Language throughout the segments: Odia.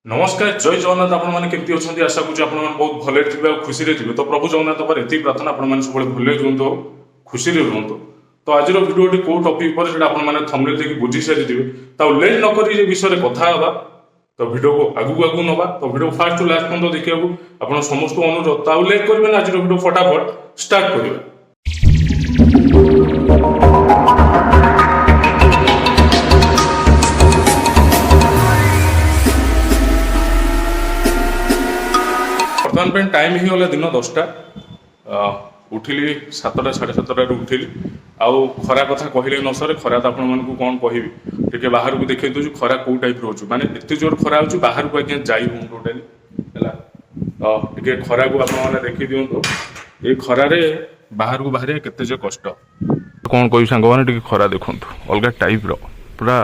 नमस्कार जय जगन्नाथ आपण मैंने केमती अच्छे आशा करूँ आप बहुत भले थे खुशी थे तो प्रभु जगन्नाथ ये प्रार्थना आप सब भले रुहतु खुशी रुहतु। तो आज भिडियो कौ टपिक पर आपने थंबनेल देखिए बुझी सारी तो लेट नक विषय कथा तो भिडियो को आगू आगू नवा तो भिडियो फास्ट टू लास्ट पर्यटन देखा आप समस्त अनुरोध तो लेट करेंगे आज भिडियो फटाफट स्टार्ट करेंगे। बर्तमान टाइम ही गला दिन 10टा उठिली 7टा 7:30 उठिली आउ खरा कथा कहले न सर खरा तो आपण कौन कहबी टे बाहर को देखे दूँ खरा कौ टाइप रोच माने एत जोर खरा हो बाहर को आज्ञा जाई हूँ टोटाली है टे खरा को आपने देखी दिंतु ये खरारे बाहर को बाहर के कष्ट कौन कह सांग मैंने खरा देखु अलग टाइप रो पूरा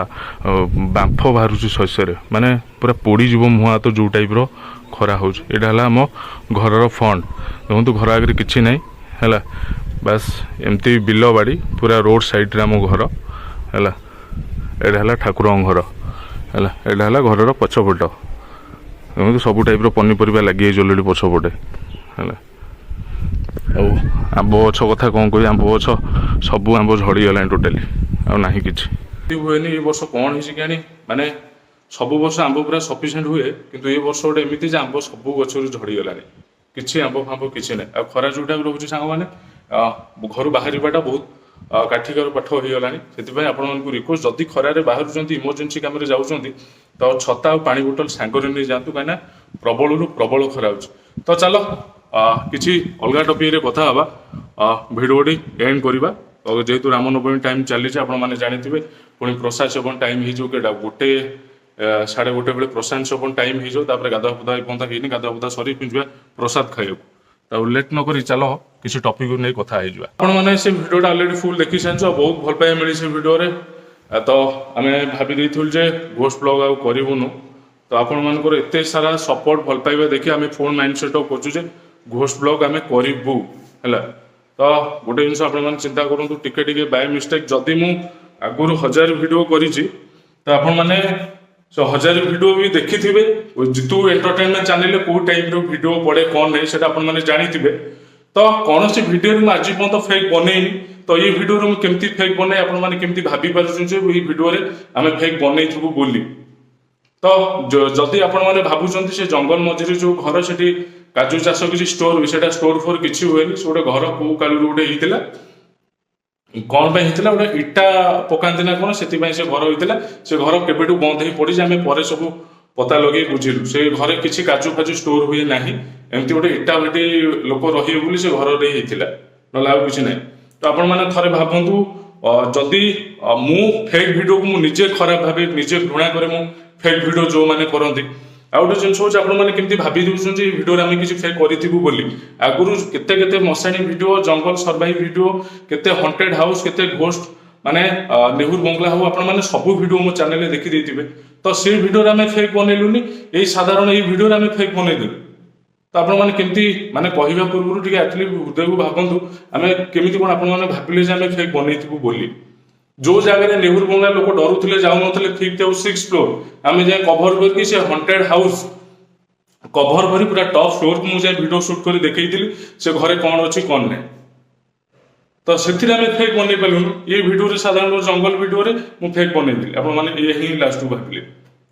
बांफ बाहर शस्य माने पूरा पोड़ी मुहाँ तो जो टाइप रो खरा हो आम घर फंड देखो घर आगे कि ना है बास एमती बिल बाड़ी पूरा रोड साइड आम घर है यहाँ ठाकुर घर है यहाँ घर पछपट देखो सब टाइप पनीपरिया लगी अलरेडी पछपटे है आंब गछ कथा कौन कह आंब गछ सब आंब झड़गला टोटाली आना कि हुए ये वर्ष कौन है माने सब वर्ष आंब पूरा सफिसीयंट हुए किंतु ये वर्ष गोटे एमती आंब सब गचर झड़गलानी किसी आंब फांब किसी ना आ खरा जोटा रोचे सांग मैंने घर बाहर बहुत काठिकर पाठ हो गलानी से आपको रिक्वेस्ट जदि खरारे बाहर इमरजेन्सी कम जाऊँच तो छता और पानी बोतल सांगरे नहीं जातु कहीं प्रबल प्रबल खरा हो तो चलो किसी अलग टपिक कथा भिडियो एंड करवा तो जेहेतु रामनवमी टाइम चली आपने जानते पुणी प्रसाद सेवन टाइम हो गोटे 1:30 बेले प्रसाद सेवन टाइम हो गाधुआ पाधा पता है गाधुआ पाधा सरी पिंजा प्रसाद खाइबा तो लेट नक चलो किसी टपिक नहीं कथा आपने से भिडियोटा अलरेडी फुल देखी सारी बहुत भल पाइबा मिली से भिडियो तो आम भाई जे घोष ब्लॉग आउ करूनु तो आपण एत सारा सपोर्ट भल पाइबा देखिए आम फोन माइंड सेटअप कर घोष ब्लॉग आम करूँ है तो गोटे जिन आप चिंता करूँ टिके बाय मिस्टेक जदि मु आगुरी 1000 भिडियो करी तो आपण मैंने 1000 भिडियो भी देखी थे जितु एंटरटेनमेंट चैनल कौ टाइप भिडियो पड़े कौन नहीं से आपने जानी तो कौन सी भिडियो आज पर्यटन फेक बनईनी तो ये भिडियो केमती फेक बनई आपमती भाभी पार्टी भिडियो आम फेक बनईबू बोली तो जदि आपने भावुं से जंगल मझे जो घर से काजू चाष किसी स्टोर हुए से स्टोर फोर किसी हुए गोटे घर कौ कालू गोटे होता कौन होता गोटे इटा पकाती ना कौन से घर होता से घर केवेठू बंद हो पड़ी आम पर सब पता लगे बुझिलु से घर किसी काजू फाजू स्टोर हुए ना एमती गोटे इटा भाटी लोक रही से घर होता ना आउ कि ना तो आपण मैंने थे भावतु जदि मु फेक भिडियो को मुझे खराब भावे निजे घृणा करे मु फेक भिडियो जो मैंने करती आउ गोटे जिन हूँ आपने भाभी दूसरी भिडियो आम किसी फेक करूँ बोली आगुरी केते मशाणी भिडियो जंगल सर्वाइव भिडियो केते हंटेड हाउस केते घोस्ट माने नेहुर बंगला हो आपने सब भिडियो मो चैनल देखी देते तो से भिडियो आम फेक बनइलुनी यही साधारण ये भिडियो आम फेक बनईदेलु तो आपमती माने कहवा पूर्व एक्चुअली हृदय को भावतु आम केमी कौन आपने भाविले आम फेक बनईबू बोली जो जगह नेहुर बंगला लोक डरुले जाऊन ठीक थे 6 फ्लोर आम जाए कभर करके से हंटेड हाउस कभर कर पूरा टॉप फ्लोर को मुझे वीडियो शूट कर देखी से घरे कौन अच्छी कौन नहीं तो से फेक बनई पालुन ये भिडियो साधारण जंगल भिडियो मुझे फेक बनईदी आपने ये ही लास्ट भाविले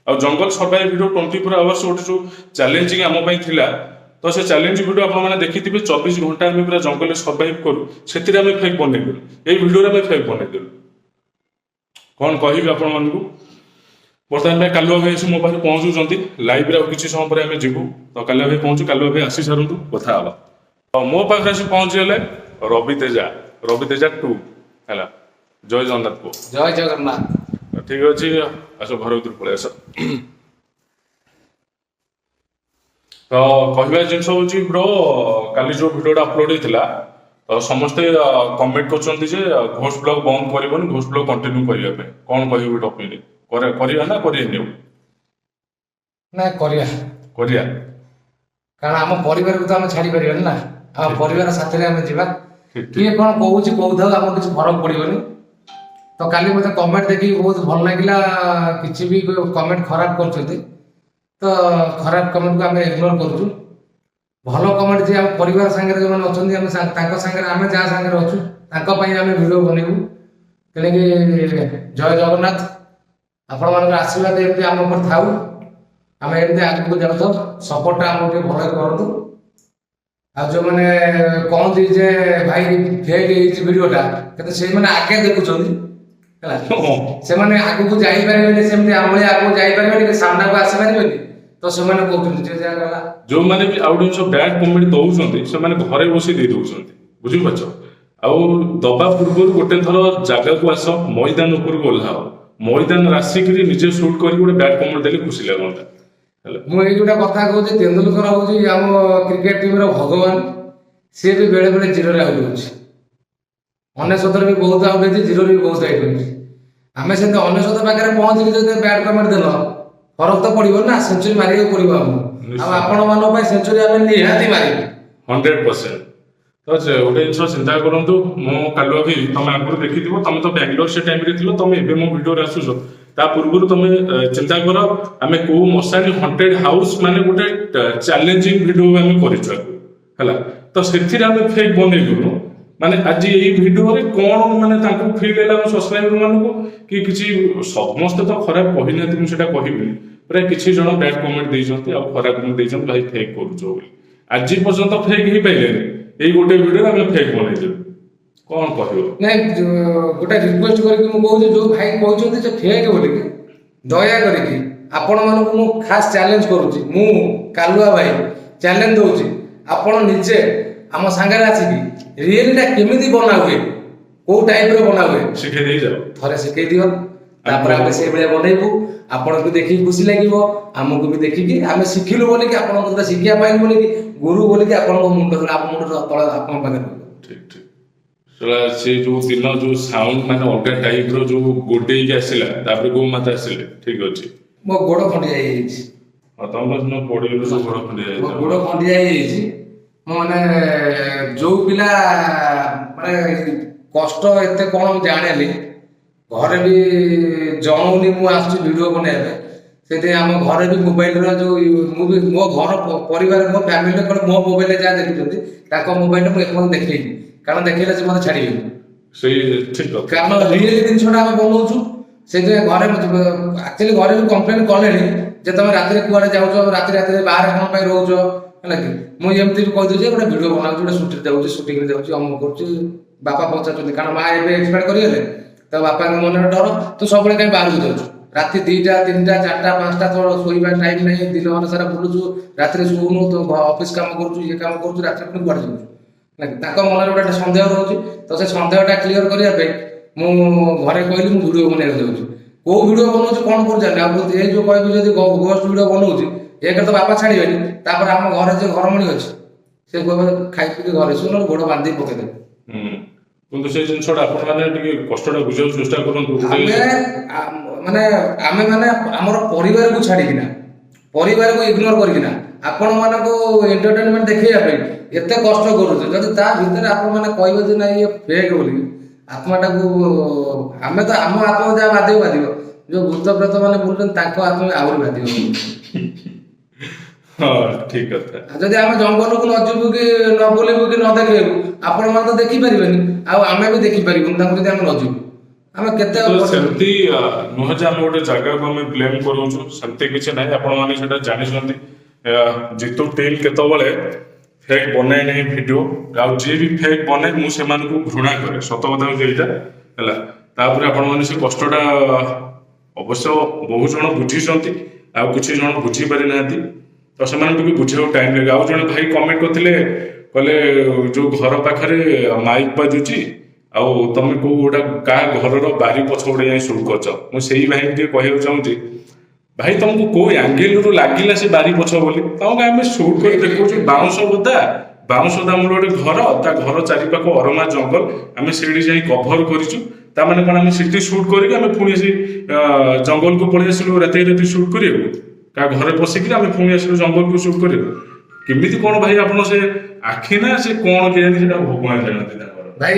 आ जंगल सर्वाइव भिडियो 24 आवर्स गोटे जो चैलेंजिंग आम थिला तो से चैलेंज भिडियो आपने देखी 24 घंटा आम पूरा जंगल सर्वाइव करूँ से फेक बनईदेलु ये भिडियो आम फेक बनईदेलु कौन कह आपण बर्तमान कालुआ भाई आसी मो पाखे पहुँचुंट लाइव किसी समय पर आम जीवु तो कालुआ भाई पहुँचू कालुआ भाई आसी सारूँ कथा हाँ तो मो पाखे आसी पहुँचीगले रवि तेजा 2 है जय जगन्नाथ को जय जगन्नाथ ठीक अच्छे आस घर भर पलि आस तो कहवा जिन हूँ ब्रो काली जो भिडियोटा अपलोड होता तो समस्ते कमेंट कर घोष ब्लॉग बंद कर घोष ब्लॉग कंटिन्यू करने कौन कह टपिक करिया ना करिए ना करिया कारण आम परिवार को तो आम छाड़ी पारिबानी ना आम परिवार साथी आम जीवा किए कौन कहूँ कहूँ आम किसी फरक पड़ोनी तो काली मत कमेंट देखी बहुत भल लगे किसी भी कमेंट खराब कर ତ ଖରାପ କମେଣ୍ଟକୁ ଆମେ ଇଗ୍ନୋର କରୁଛୁ। ଭଲ କମେଣ୍ଟ ଯେ ଆମ ପରିବାର ସାଙ୍ଗରେ ଯେଉଁମାନେ ଅଛନ୍ତି ଆମେ ତାଙ୍କ ସାଙ୍ଗରେ ଆମେ ଯାହା ସାଙ୍ଗରେ ଅଛୁ ତାଙ୍କ ପାଇଁ ଆମେ ଭିଡ଼ିଓ ବନେଇବୁ। ତେଣିକି ଜୟ ଜଗନ୍ନାଥ, ଆପଣମାନଙ୍କର ଆଶୀର୍ବାଦ ଏମିତି ଆମ ଉପରେ ଥାଉ, ଆମେ ଏମିତି ଆଗକୁ ଯାଉଥାଉ, ସପୋର୍ଟଟା ଆମକୁ ଟିକେ ଭଲରେ କରନ୍ତୁ। ଆଉ ଯେଉଁମାନେ କହନ୍ତି ଯେ ଭାଇ ଫେକ୍ ହେଇଛି ଭିଡ଼ିଓଟା, କିନ୍ତୁ ସେଇମାନେ ଆଗେ ଦେଖୁଛନ୍ତି ହେଲା, ସେମାନେ ଆଗକୁ ଯାଇପାରିବେନି, ସେମିତି ଆମଭଳି ଆଗକୁ ଯାଇପାରିବେନି କି ସାମ୍ନାକୁ ଆସିପାରିବେନି, ତ ସେମାନେ କହୁଛନ୍ତି ଯେ ଯାହା ଗଲା। ଯୋଉମାନେ ବି ଆଉ ଜିନିଷ ବ୍ୟାଡ୍ କମେଣ୍ଟ ଦଉଛନ୍ତି ସେମାନେ ଘରେ ବସି ଦେଇ ଦଉଛନ୍ତି, ବୁଝିପାରୁଛ। ଆଉ ଦବା ପୂର୍ବରୁ ଗୋଟେ ଥର ଜାଗାକୁ ଆସ, ମଇଦାନ ଉପରକୁ ଓହ୍ଲାଅ, ମଇଦାନ ଆସିକିରି ନିଜେ ସୁଟ୍ କରିକି ଗୋଟେ ବ୍ୟାଡ୍ କମେଣ୍ଟ ଦେଲେ ଖୁସି ଲାଗନ୍ତା ହେଲା। ମୁଁ ଏଇ ଗୋଟେ କଥା କହୁଛି, ତେନ୍ଦୁଲକର ହଉଛି ଆମ କ୍ରିକେଟ ଟିମର ଭଗବାନ। ସିଏ ବି ବେଳେ ବେଳେ ଜିରୋରେ ଆଉଟ୍ ହେଉଛି, 99ରେ ବି ବହୁତ ଆଉଟ୍ ହେଇଛି, ଜିରୋରେ ବି ବହୁତ ଆଉଟ୍ ହେଇଛି। ଆମେ ସେମିତି 99 ପାଖରେ ପହଞ୍ଚିକି ଯଦି ବ୍ୟାଡ୍ କମେଣ୍ଟ ଦେଲ ଫରକ ତ ପଡିବ ନା, ସେଞ୍ଚୁରୀ ମାରିବାକୁ ପଡିବ ଆମକୁ। ଆଉ ଆପଣମାନଙ୍କ ପାଇଁ ସେଞ୍ଚୁରୀ ଆମେ ନିହାତି ମାରିବୁ 100%। ତ ଗୋଟେ ଜିନିଷ ଚିନ୍ତା କରନ୍ତୁ, ମୁଁ କାଲୁଆ ଭାଇ ତମେ ଆଗରୁ ଦେଖିଥିବ, ତମେ ତ ବାଙ୍ଗାଲୋର ସେ ଟାଇମରେ ଥିଲ, ତମେ ଏବେ ମୋ ଭିଡ଼ିଓରେ ଆସୁଛ, ତା ପୂର୍ବରୁ ତମେ ଚିନ୍ତା କର ଆମେ କୋଉ ମଶାଣି ହଣ୍ଟେଡ୍ ହାଉସ୍ ମାନେ ଗୋଟେ ଚ୍ୟାଲେଞ୍ଜିଂ ଭିଡ଼ିଓ ଆମେ କରିଛୁ ଆଗରୁ ହେଲା। ତ ସେଥିରେ ଆମେ ଫେକ୍ ବନେଇଲୁ, ମାନେ ଆଜି ଏଇ ଭିଡ଼ିଓରେ କଣ ମାନେ ତାଙ୍କୁ ଫିଲ୍ ହେଲା ଆମ ସବସ୍କ୍ରାଇବର ମାନଙ୍କୁ କି କିଛି, ସମସ୍ତେ ତ ଖରାପ କହିନାହାନ୍ତି, ମୁଁ ସେଟା କହିବିନି, ପ୍ରାୟ କିଛି ଜଣ ବ୍ୟାଡ୍ କମେଣ୍ଟ ଦେଇଛନ୍ତି ଆଉ ଖରାପ କମେଣ୍ଟ ଦେଇଛନ୍ତି, ଭାଇ ଫେକ୍ କରୁଛ ବୋଲି। ଆଜି ପର୍ଯ୍ୟନ୍ତ ଫେକ୍ ହେଇପାରିଲେନି, ଏଇ ଗୋଟେ ଭିଡ଼ିଓରେ ଆମେ ଫେକ୍ ବନେଇଦେବୁ, କଣ କହିବ? ନାଇଁ, ଗୋଟେ ରିକ୍ୱେଷ୍ଟ କରିକି ମୁଁ କହୁଛି, ଯୋଉ ଭାଇ କହୁଛନ୍ତି ଯେ ଫେକ୍ ବୋଲିକି, ଦୟା କରିକି ଆପଣମାନଙ୍କୁ ମୁଁ ଖାସ୍ ଚ୍ୟାଲେଞ୍ଜ କରୁଛି, ମୁଁ କାଲୁଆ ଭାଇ ଚ୍ୟାଲେଞ୍ଜ ଦଉଛି, ଆପଣ ନିଜେ ଆମ ସାଙ୍ଗରେ ଆସିକି ରିଏଲିଟା କେମିତି ବନା ହୁଏ, କୋଉ ଟାଇପର ବନା ହୁଏ ଶିଖେଇ ଦେଇଯାଅ, ଥରେ ଶିଖେଇ ଦିଅ, ତାପରେ ଆମେ ସେଇଭଳିଆ ବନେଇବୁ। ଆପଣଙ୍କୁ ଦେଖିକି ଖୁସି ଲାଗିବ, ଆମକୁ ବି ଦେଖିକି ଆମେ ଶିଖିଲୁ ବୋଲିକି, ଆପଣଙ୍କ କଥା ଶିଖିବା ପାଇଁ ବୋଲିକି, ଗୁରୁ ବୋଲିକି ଆପଣଙ୍କ ମୁଣ୍ଡ ତଳେ ଆପଣଙ୍କ ପାଖରେ ଠିକ ଠିକ। ସେଟା ସେ ଯୋଉ ଦିନ ଯୋଉ ସାଉଣ୍ଡ ମାନେ ଅଲଗା ଟାଇପର ଯୋଉ ଗୋଡେଇକି ଆସିଲା, ତାପରେ ଗୋମାତା ଆସିଲେ, ଠିକ ଅଛି। ମୋ ଗୋଡ଼ ଖଣ୍ଡିଆ ହେଇଯାଇଛି, ତମର ଦିନ ପଡିଗଲେ ସବୁ ଗୋଡ ଖଣ୍ଡିଆ ମୋ ହେଇଯିବ। ଗୋଡ଼ ଖଣ୍ଡିଆ ହେଇଯାଇଛି। ମୁଁ ମାନେ ଯୋଉ ପିଲା ମାନେ କଷ୍ଟ ଏତେ କଣ ମୁଁ ଜାଣେନି, ଘରେ ବି ଜଣଉନି ମୁଁ ଆସୁଛି ଭିଡ଼ିଓ ବନେଇବା ପାଇଁ। ସେଥିପାଇଁ ଆମ ଘରେ ବି ମୋବାଇଲର ଯୋଉ ମୁଁ ବି ମୋ ଘର ପରିବାର ମୋ ଫ୍ୟାମିଲିରେ କଣ ମୋ ମୋବାଇଲରେ ଯାହା ଦେଖୁଛନ୍ତି ତାଙ୍କ ମୋବାଇଲରେ ମୁଁ ଏପର୍ଯ୍ୟନ୍ତ ଦେଖେଇନି, କାରଣ ଦେଖେଇଲେ ସେ ମୋତେ ଛାଡ଼ିବେନି। ସେଇ ଠିକ କଥା। କାରଣ ରିଏଲି ଜିନିଷଟା ଆମେ ବନଉଛୁ, ସେଥିପାଇଁ ଘରେ ଆକ୍ଚୁଆଲି ଘରେ ବି କମ୍ପ୍ଲେନ କଲେଣି ଯେ ତମେ ରାତିରେ କୁଆଡେ ଯାଉଛ, ରାତିରେ ବାହାରେ କଣ ପାଇଁ ରହୁଛ ହେଲା କି। ମୁଁ ଏମିତି ବି କହିଦେଉଛି ଗୋଟେ ଭିଡ଼ିଓ ବନାଉଛି, ଗୋଟେ ସୁଟିଂ ଯାଉଛି, ସୁଟିଂରେ ଯାଉଛି, ଅମୁକ କରୁଛି। ବାପା ପଚାରୁଛନ୍ତି, କାରଣ ମା ଏବେ ଏକ୍ସପାୟାର କରିଗଲେ, ତ ବାପାଙ୍କ ମନରେ ଡର, ତୁ ସବୁବେଳେ କାହିଁ ବାହାରକୁ ଯାଉଛୁ, ରାତି 2ଟା 3ଟା 4ଟା 5ଟା ତୋର ଶୋଇବା ଟାଇମ ନାହିଁ, ଦିନମାନ ସାରା ବୁଲୁଛୁ, ରାତିରେ ଶୋଉନୁ, ତ ଅଫିସ କାମ କରୁଛୁ, ଇଏ କାମ କରୁଛୁ, ରାତିରେ ପୁଣି କୁଆଡେ ଯାଉଛୁ। ତାଙ୍କ ମନରେ ଗୋଟେ ସନ୍ଦେହ ରହୁଛି, ତ ସେ ସନ୍ଦେହଟା କ୍ଲିୟର କରିବା ପାଇଁ ମୁଁ ଘରେ କହିଲି ମୁଁ ଭିଡ଼ିଓ ବନେଇବାକୁ ଯାଉଛି। କୋଉ ଭିଡ଼ିଓ ବନଉଛି କଣ କରୁଛି, ଆଉ ଏଇ ଯୋଉ କହିବି ଯଦି ଗୋଷ୍ଟ ଭିଡ଼ିଓ ବନଉଛି, ଏକରେ ତ ବାପା ଛାଡ଼ିବେନି, ତାପରେ ଆମ ଘରେ ଯେ ଘରମଣି ଅଛି ସେ କହିବ ଖାଇ ପିଇକି ଘରେ ଶୋଇ, ନହେଲେ ଗୋଡ଼ ବାନ୍ଧି ପକେଇଦେବେ। କିନ୍ତୁ ସେଇ ଜିନିଷଟା ଆପଣମାନେ ଟିକେ କଷ୍ଟଟା ବୁଝିବାକୁ ଚେଷ୍ଟା କରନ୍ତୁ। ଆମେ ମାନେ ଆମର ପରିବାରକୁ ଛାଡ଼ିକିନା, ପରିବାରକୁ ଇଗ୍ନୋର କରିକିନା ଆପଣମାନଙ୍କୁ ଏଣ୍ଟରଟେନମେଣ୍ଟ ଦେଖେଇବା ପାଇଁ ଏତେ କଷ୍ଟ କରୁଛୁ, ଯଦି ତା ଭିତରେ ଆପଣମାନେ କହିବେ ଯେ ନାଇଁ ଇଏ ଫେକ୍ ବୋଲିକି, ଆତ୍ମାଟାକୁ ଆମେ ତ ଆମ ଆତ୍ମା ଯାହା ବାଧିବ, ଯୋଉ ଭୂତ ପ୍ରେତ ମାନେ ବୁଲୁଛନ୍ତି ତାଙ୍କ ଆତ୍ମା ଆହୁରି ବାଧିବ। ହଁ ଠିକ କଥା। ଯଦି ଆମେ ଜଙ୍ଗଲକୁ ନ ଯିବୁ କି ନ ବୁଲିବୁ କି ନ ଦେଖିବୁ, ଆପଣମାନେ ତ ଦେଖିପାରିବେନି, ଆଉ ଆମେ ବି ଦେଖିପାରିବୁନି ତାଙ୍କୁ ଯଦି ଆମେ ନ ଯିବୁ। ଆମେ କେତେ ସେମିତି ନୁହେଁ ଯେ ଆମେ ଗୋଟେ ଜାଗାକୁ ଆମେ ବ୍ଲେମ କରୁଛୁ, ସେମିତି କିଛି ନାହିଁ। ଆପଣମାନେ ସେଟା ଜାଣିଛନ୍ତି, ଜିତୁ ଟିମ୍ କେତେବେଳେ ଫେକ୍ ବନାଏ ନାହିଁ ଭିଡ଼ିଓ, ଆଉ ଯିଏ ବି ଫେକ୍ ବନାଏ ମୁଁ ସେମାନଙ୍କୁ ଘୃଣା କରେ, ସତ କଥା ହେଉଛି ଏଇଟା ହେଲା। ତାପରେ ଆପଣମାନେ ସେ କଷ୍ଟଟା ଅବଶ୍ୟ ବହୁ ଜଣ ବୁଝିଛନ୍ତି, ଆଉ କିଛି ଜଣ ବୁଝିପାରିନାହାନ୍ତି, ତ ସେମାନଙ୍କୁ ବି ବୁଝିବାକୁ ଟାଇମ୍ ଲାଗେ। ଆଉ ଜଣେ ଭାଇ କମେଣ୍ଟ କରିଥିଲେ, କହିଲେ ଯୋଉ ଘର ପାଖରେ ମାଇକ୍ ବାଜୁଛି ଆଉ ତମେ କୋଉ ଗୋଟା କାହା ଘରର ବାରି ପଛ ଗୋଟେ ଯାଇ ସୁଟ୍ କରୁଛ। ମୁଁ ସେଇ ଭାଇଙ୍କୁ ଟିକେ କହିବାକୁ ଚାହୁଁଛି, ଭାଇ ତମକୁ କୋଉ ଆଙ୍ଗେଲରୁ ଲାଗିଲା ସେ ବାରି ପଛ ବୋଲି? ତମକୁ ଆମେ ସୁଟ୍ କରି ଦେଖାଉଛୁ ବାଉଁଶ ବୁଦା ଆମର ଗୋଟେ ଘର, ତା ଘର ଚାରିପାଖ ଅରମା ଜଙ୍ଗଲ, ଆମେ ସେଇଠି ଯାଇ କଭର କରିଛୁ। ତାମାନେ କଣ ଆମେ ସେଠି ସୁଟ୍ କରିକି ଆମେ ପୁଣି ସେ ଜଙ୍ଗଲକୁ ପଳେଇ ଆସିଲୁ ରାତି ସୁଟ୍ କରିବାକୁ? କାହା ଘରେ ପଶିକିରି ଆମେ ପୁଣି ଆସିଲୁ ଜଙ୍ଗଲକୁ ସୁଟ୍ କରିବାକୁ? କେମିତି କଣ ଭାଇ ଆପଣ ସେ ଆଖି ନା ସେ କଣ କେଜାଣି ସେଟା ଭଗବାନ ଜାଣନ୍ତି ତାଙ୍କର। ଭାଇ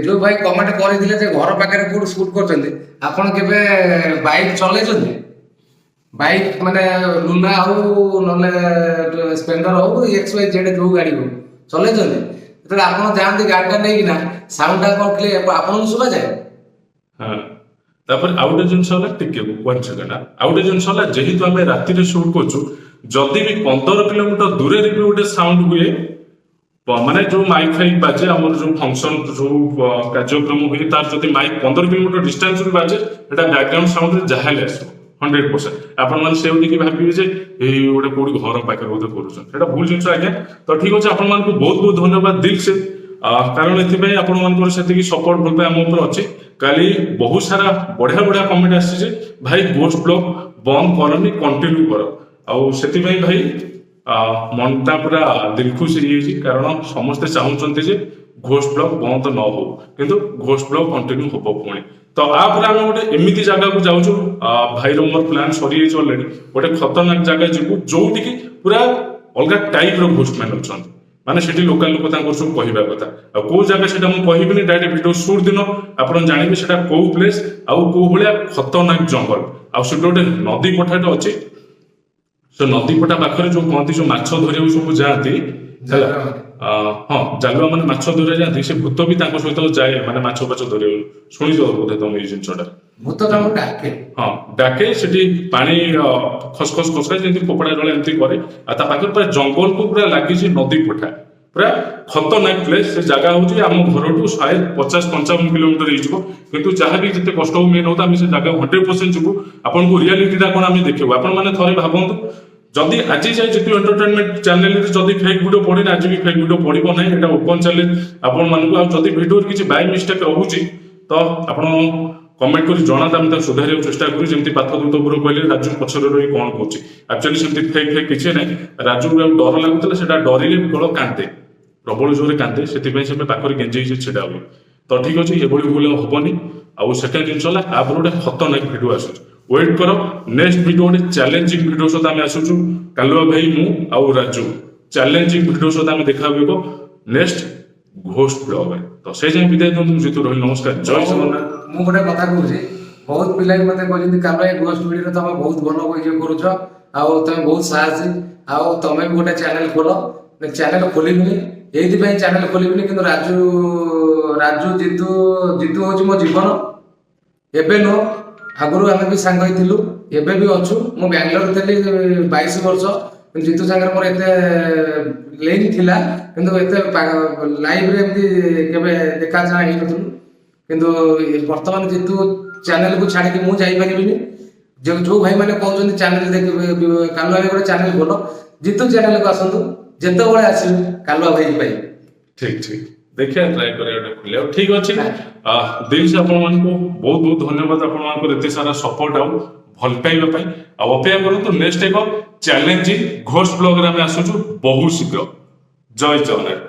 ଯୋଉ ଭାଇ କମେଣ୍ଟ କରିଥିଲେ ଯେ ଘର ପାଖରେ କୋଉଠି ସୁଟ୍ କରୁଛନ୍ତି, ଆପଣ କେବେ ବାଇକ୍ ଚଲେଇଛନ୍ତି? ବାଇକ୍ ମାନେ ଲୁନା ହଉ ନହେଲେ ସ୍ପ୍ଲେଣ୍ଡର ହଉ XYZ ଯୋଉ ଗାଡି ହଉ ଚଲେଇଛନ୍ତି, ଯେତେବେଳେ ଆପଣ ଯାଆନ୍ତି ଗାଡିଟା ନେଇକିନା ସାଉଣ୍ଡ ଟା କଣ ଆପଣଙ୍କୁ ଶୁଭାଯାଏ? ହଁ ତାପରେ ଆଉ ଗୋଟେ ଜିନିଷ ହେଲା ଟିକେ 1 ସେକେଣ୍ଡ, ଆଉ ଗୋଟେ ଜିନିଷ ହେଲା ଯେହେତୁ ଆମେ ରାତିରେ ସୁଟ୍ କରୁଛୁ, ଯଦି ବି 15 କିଲୋମିଟର ଦୂରରେ ବି ଗୋଟେ ସାଉଣ୍ଡ ହୁଏ, ମାନେ ଯୋଉ ମାଇକ୍ ଫାଇକ୍ ବାଜେ ଆମର ଯୋଉ ଫଙ୍କସନ ଯୋଉ କାର୍ଯ୍ୟକ୍ରମ ହୁଏ ତାର ଯଦି ମାଇକ୍ 15 କିଲୋମିଟର ଡିଷ୍ଟାନ୍ସରୁ ବାଜେ, ଏଟା ବ୍ୟାକଗ୍ରାଉଣ୍ଡ ସାଉଣ୍ଡରେ ଯାହା ହେଲେ ଆସିବ 100%। ଆପଣମାନେ ସେଉଠିକି ଭାବିବେ ଯେ ଏଇ ଗୋଟେ କୋଉଠି ଘର ପାଖରେ ବୋଧେ କରୁଛନ୍ତି, ସେଟା ଭୁଲ ଜିନିଷ ଆଜ୍ଞା। ତ ଠିକ ଅଛି, ଆପଣମାନଙ୍କୁ ବହୁତ ବହୁତ ଧନ୍ୟବାଦ ଦିଲ୍ ସେ, କାରଣ ଏଥିପାଇଁ ଆପଣମାନଙ୍କର ସେତିକି ସପୋର୍ଟ ଭଲ ପାଇ ଆମ ଉପରେ ଅଛି। କାଲି ବହୁତ ସାରା ବଢିଆ ବଢିଆ କମେଣ୍ଟ ଆସିଛି ଯେ ଭାଇ ଗୋଷ୍ଟ ବ୍ଲଗ ବନ୍ଦ କରନି, କଣ୍ଟିନ୍ୟୁ କର। ଆଉ ସେଥିପାଇଁ ଭାଇ ମନଟା ପୁରା ଦିଲଖୁସ ହେଇଯାଇଛି, କାରଣ ସମସ୍ତେ ଚାହୁଁଛନ୍ତି ଯେ ଘୋଷ୍ଟ ବ୍ଲଗ ବନ୍ଦ ନ ହଉ, କିନ୍ତୁ ଘୋଷ୍ଟ ବ୍ଲଗ କଣ୍ଟିନ୍ୟୁ ହବ ପୁଣି। ତ ଆପରେ ଆମେ ଗୋଟେ ଏମିତି ଜାଗାକୁ ଯାଉଛୁ, ଭାଇର ମୋର ପ୍ଲାନ ସରିଯାଇଛି ଅଲରେଡି, ଗୋଟେ ଖତରନାକ ଜାଗା ଯିବୁ ଯୋଉଠିକି ପୁରା ଅଲଗା ଟାଇପର ଘୋଷ୍ଟ ମ୍ୟାନ ଅଛନ୍ତି, ମାନେ ସେଠି ଲୋକାଲ ଲୋକ ତାଙ୍କର ସବୁ କହିବା କଥା। ଆଉ କୋଉ ଜାଗା ସେଟା ମୁଁ କହିବିନି, ଡାଇରେକ୍ଟ ଭିଡିଓ ସୁଟ ଦିନ ଆପଣ ଜାଣିବେ ସେଟା କୋଉ ପ୍ଲେସ ଆଉ କୋଉ ଭଳିଆ ଖତରନାକ ଜଙ୍ଗଲ। ଆଉ ସେଠି ଗୋଟେ ନଦୀ ପଠାଟେ ଅଛି, ସେ ନଦୀ ପଟା ପାଖରେ ଯୋଉ କହନ୍ତି ଯୋଉ ମାଛ ଧରିବାକୁ ସବୁ ଯାଆନ୍ତି ହେଲା, ହଁ ଜାଲୁଆ ମାନେ ମାଛ ଧରିବାକୁ ଯାଆନ୍ତି, ସେ ଭୂତ ବି ତାଙ୍କ ସହିତ ଯାଏ, ମାନେ ମାଛ ଫାଛ ଧରିବାକୁ। ଶୁଣିଛ ବୋଧେ ତମେ ଏଇ ଜିନିଷଟା? ଭୂତ ତାଙ୍କୁ ଡାକେ। ହଁ ଡାକେ, ସେଠି ପାଣି ଖସଖସ ଖସଖସ ଯେମିତି ଫୋପଡ଼ା ଜଳ ଏମିତି କରେ। ଆଉ ତା ପାଖରେ ପୁରା ଜଙ୍ଗଲକୁ ପୁରା ଲାଗିଛି ନଦୀ ପଠା, ପୁରା ଖତରନାକ ପ୍ଲେସ। ସେ ଜାଗା ହଉଛି ଆମ ଘରଠୁ 50-55 କିଲୋମିଟର ହେଇଯିବ, କିନ୍ତୁ ଯାହା ବି ଯେତେ କଷ୍ଟ ହଉ ମେନ୍ ହଉ ଆମେ ସେ ଜାଗା 100% ଯିବୁ। ଆପଣଙ୍କୁ ରିଆଲିଟିଟା କଣ ଆମେ ଦେଖେଇବୁ। ଆପଣ ମାନେ ଥରେ ଭାବନ୍ତୁ, ଯଦି ଆଜି ଯାଏ ଯେତିକି ଏଣ୍ଟରଟେନମେଣ୍ଟ ଚ୍ୟାନେଲରେ ଯଦି ଫେକ୍ ଭିଡିଓ ପଡିନି, ଆଜି ବି ଫେକ୍ ଭିଡିଓ ପଡିବ ନାହିଁ, ଏଟା ଓପନ ଚ୍ୟାଲେଞ୍ଜ ଆପଣମାନଙ୍କୁ। ଆଉ ଯଦି ଭିଡିଓରେ କିଛି ବାଇ ମିଷ୍ଟେକ୍ ରହୁଛି ତ ଆପଣ କମେଣ୍ଟ କରି ଜଣାନ୍ତୁ, ଆମେ ତାକୁ ସୁଧାରିବାକୁ ଚେଷ୍ଟା କରୁ। ଯେମିତି ପାଥଦୂତ ଗୁରୁ କହିଲେ ରାଜୁ ପଛରେ ରହି କଣ କହୁଛି, ଆକ୍ଚୁଆଲି ସେମିତି ଫେକ୍ କିଛି ନାହିଁ। ରାଜୁକୁ ଆଉ ଡର ଲାଗୁଥିଲା, ସେଟା ଡରିଲେ କେବଳ କାନ୍ଦେ, ପ୍ରବଳ ଜୋରେ କାନ୍ଦେ, ସେଥିପାଇଁ ସେ ପାଖରେ ଗେଞ୍ଜି ହେଇଛି ଛିଡା ହୁଏ। ତ ଠିକ ଅଛି, ଏଭଳି ଭୁଲ ଆଉ ହବନି। ଆଉ ସେକେଣ୍ଡ ଜିନିଷ ହେଲା, ତାପରେ ଗୋଟେ ଖତରନାକ ଭିଡିଓ ଆସୁଛି, ୱେଟ୍ କର। ନେକ୍ସଟ ଭିଡିଓ ଗୋଟେ ଚ୍ୟାଲେଞ୍ଜିଂ ଭିଡିଓ ସହିତ ଆମେ ଆସୁଛୁ, କାଲୁଆ ଭାଇ, ମୁଁ ଆଉ ରାଜୁ। ଚ୍ୟାଲେଞ୍ଜିଂ ଭିଡିଓ ସହିତ ଆମେ ଦେଖା ହେବ ନେକ୍ସଟ ଘୋଷ୍ଟ ବ୍ଲଗରେ। ତ ସେ ଯାଏଁ ବିଦାୟ ଦିଅନ୍ତୁ, ଜିତୁ ରହିଲି, ନମସ୍କାର, ଜୟ ଜଗନ୍ନାଥ। ମୁଁ ଗୋଟେ କଥା କହୁଛି, ବହୁତ ପିଲା ବି ମତେ କହିଛନ୍ତି କାଲୁଆ ଭାଇ ଘୋଷ୍ଟ ଭିଡିଓରେ ତମେ ବହୁତ ଭଲ ଇଏ କରୁଛ, ଆଉ ତମେ ବହୁତ ସାହସୀ, ଆଉ ତମେ ବି ଗୋଟେ ଚ୍ୟାନେଲ ଖୋଲ। ଚ୍ୟାନେଲ ଖୋଲିବିନି, ଏଇଥିପାଇଁ ଚ୍ୟାନେଲ ଖୋଲିବିନି, କିନ୍ତୁ ରାଜୁ ଜିତୁ ହଉଛି ମୋ ଜୀବନ। ଏବେ ନୁହଁ, ଆଗରୁ ଆମେ ବି ସାଙ୍ଗ ହେଇଥିଲୁ, ଏବେ ବି ଅଛୁ। ମୁଁ ବାଙ୍ଗାଲୋର ଥିଲି 22 ବର୍ଷ, ଜିତୁ ସାଙ୍ଗରେ ମୋର ଏତେ ଲିଙ୍କ ଥିଲା, କିନ୍ତୁ ଏତେ ଲାଇଭରେ ଏମିତି କେବେ ଦେଖା ଚାହାଁ ହେଇନଥିଲୁ। କିନ୍ତୁ ବର୍ତ୍ତମାନ ଜିତୁ ଚ୍ୟାନେଲକୁ ଛାଡ଼ିକି ମୁଁ ଯାଇପାରିବିନି। ଯୋଉ ଭାଇ ମାନେ କହୁଛନ୍ତି ଚ୍ୟାନେଲ ଦେଖିବେ, କାଲୁଆ ଭାଇ ଗୋଟେ ଚ୍ୟାନେଲ ଖୋଲ, ଜିତୁ ଚ୍ୟାନେଲକୁ ଆସନ୍ତୁ, ଯେତେବେଳେ ଆସିବେ କାଲୁଆ ଭାଇ ପାଇବେ। ଠିକ ଠିକ, ଦେଖିବା ଟ୍ରାଏ କରିବା ଗୋଟେ ଖୋଲିବାକୁ। ଠିକ ଅଛି, ଦିଲ୍ସ ଆପଣମାନଙ୍କୁ ବହୁତ ବହୁତ ଧନ୍ୟବାଦ, ଆପଣମାନଙ୍କର ଏତେ ସାରା ସପୋର୍ଟ ଆଉ ଭଲ ପାଇବା ପାଇଁ। ଆଉ ଅପେକ୍ଷା କରନ୍ତୁ, ନେକ୍ସଟ ଏକ ଚ୍ୟାଲେଞ୍ଜିଂ ଘୋଷ୍ଟ ବ୍ଲଗରେ ଆମେ ଆସୁଛୁ ବହୁତ ଶୀଘ୍ର। ଜୟ ଜଗନ୍ନାଥ।